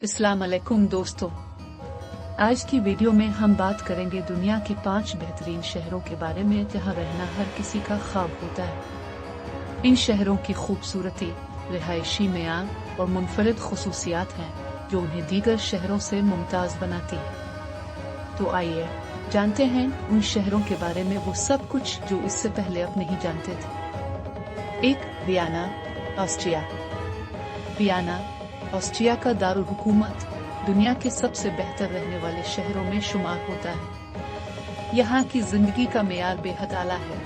अस्सलाम वालेकुम दोस्तों, आज की वीडियो में हम बात करेंगे दुनिया के 5 बेहतरीन शहरों के बारे में जहां रहना हर किसी का ख्वाब होता है। इन शहरों की खूबसूरती, रिहायशी मेयार और मुनफरिद खुसूसियात हैं जो उन्हें दीगर शहरों से मुमताज बनाती है। तो आइए जानते हैं उन शहरों के बारे में वो सब कुछ जो इससे पहले आप नहीं जानते थे। 1. Vienna, Austria. वियना ऑस्ट्रिया का दारुल हुकूमत दुनिया के सबसे बेहतर रहने वाले शहरों में शुमार होता है। यहाँ की जिंदगी का मेयार बेहद आला है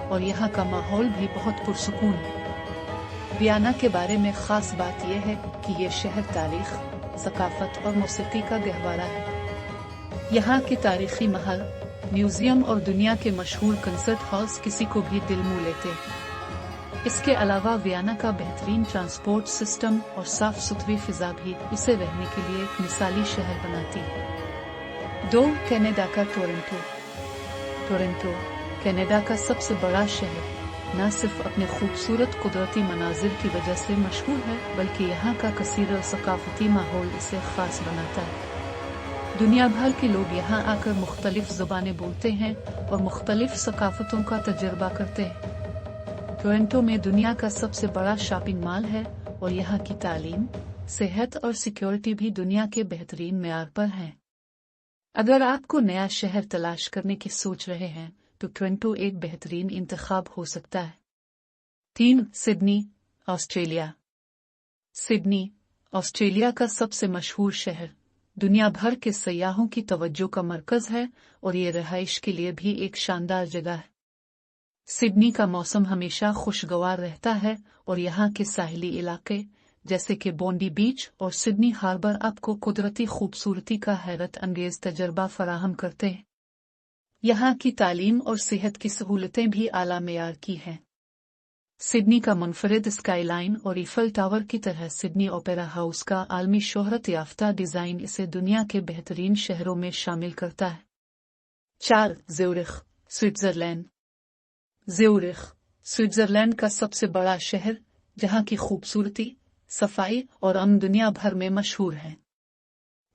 और यहाँ का माहौल भी बहुत पुरसुकून है। वियना के बारे में खास बात यह है कि ये शहर तारीख, सकाफत और मौसीकी का गहवारा है। यहाँ के तारीखी महल, म्यूजियम और दुनिया के मशहूर कंसर्ट हॉल्स किसी को भी दिल मोह लेते हैं। इसके अलावा वियना का बेहतरीन ट्रांसपोर्ट सिस्टम और साफ सुथरी फिजा भी इसे रहने के लिए एक मिसाली शहर बनाती है। 2. कनाडा का टोरंटो। टोरंटो कनाडा का सबसे बड़ा शहर न सिर्फ अपने खूबसूरत कुदरती मनाजिर की वजह से मशहूर है, बल्कि यहाँ का कसीर और सकाफती माहौल इसे खास बनाता है। दुनिया भर के लोग यहाँ आकर मुख्तलिफ ज़ुबानें बोलते हैं और मुख्तलिफ सकाफतों का तजर्बा करते हैं। टोरंटो में दुनिया का सबसे बड़ा शॉपिंग मॉल है और यहाँ की तालीम, सेहत और सिक्योरिटी भी दुनिया के बेहतरीन मेयार पर है। अगर आपको नया शहर तलाश करने की सोच रहे हैं तो टोरंटो एक बेहतरीन इंतखाब हो सकता है। 3. Sydney, Australia. सिडनी ऑस्ट्रेलिया का सबसे मशहूर शहर, दुनिया भर के सयाहों की तवज्जो का मरकज है और ये रहाइश के लिए भी एक शानदार जगह है। सिडनी का मौसम हमेशा खुशगवार रहता है और यहाँ के साहिली इलाके जैसे कि बोंडी बीच और सिडनी हार्बर आपको कुदरती खूबसूरती का हैरत अंगेज तजर्बा फराहम करते हैं। यहाँ की तालीम और सेहत की सहूलतें भी आला मेयार की हैं। सिडनी का मुनफरिद स्काईलाइन और ईफल टावर की तरह सिडनी ओपेरा हाउस का आलमी शोहरत याफ्ता डिजाइन इसे दुनिया के बेहतरीन शहरों में शामिल करता है। 4. Zurich, Switzerland. ज़्यूरिख स्विट्जरलैंड का सबसे बड़ा शहर, जहाँ की खूबसूरती, सफाई और अमन दुनिया भर में मशहूर है।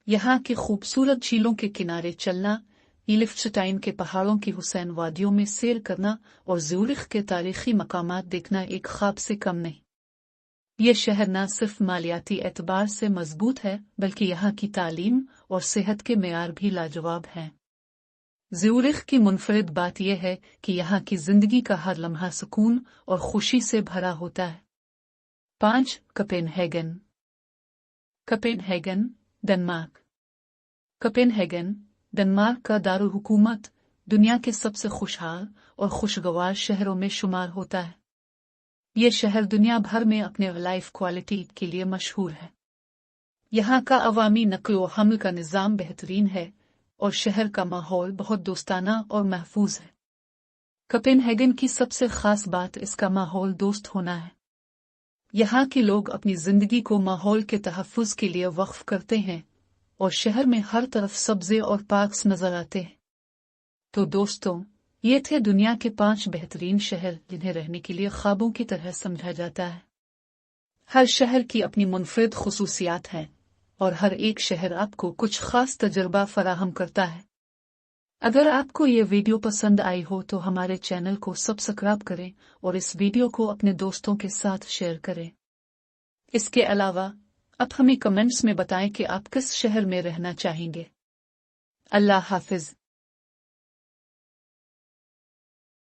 यहाँ की खूबसूरत झीलों के किनारे चलना, लिफ्टस्टाइन के पहाड़ों की हुसैन वादियों में सैर करना और ज़्यूरिख के तारीखी मकामात देखना एक ख्वाब से कम नहीं। ये शहर न सिर्फ मालियाती एतबार से मजबूत है, बल्कि यहाँ की तालीम और सेहत के मेयार भी लाजवाब हैं। ज़्यूरिख की मुनफरिद बात यह है कि यहाँ की जिंदगी का हर लम्हा सुकून और खुशी से भरा होता है। 5. Copenhagen. Copenhagen, Denmark. Copenhagen Denmark का दारुल हुकूमत दुनिया के सबसे खुशहाल और खुशगवार शहरों में शुमार होता है। ये शहर दुनिया भर में अपने लाइफ क्वालिटी के लिए मशहूर है। यहाँ का अवामी नक्लो हमल का निज़ाम बेहतरीन है और शहर का माहौल बहुत दोस्ताना और महफूज है। कोपेनहेगन की सबसे खास बात इसका माहौल दोस्त होना है। यहाँ के लोग अपनी जिंदगी को माहौल के तहफ़्फ़ुज़ के लिए वक्फ करते हैं और शहर में हर तरफ सब्ज़े और पार्क्स नजर आते हैं। तो दोस्तों, ये थे दुनिया के 5 बेहतरीन शहर जिन्हें रहने के लिए ख्वाबों की तरह समझा जाता है। हर शहर की अपनी मुनफरिद खुसूसियात हैं और हर एक शहर आपको कुछ खास तजुर्बा फराहम करता है। अगर आपको ये वीडियो पसंद आई हो तो हमारे चैनल को सब्सक्राइब करें और इस वीडियो को अपने दोस्तों के साथ शेयर करें। इसके अलावा आप हमें कमेंट्स में बताएं कि आप किस शहर में रहना चाहेंगे। अल्लाह हाफिज।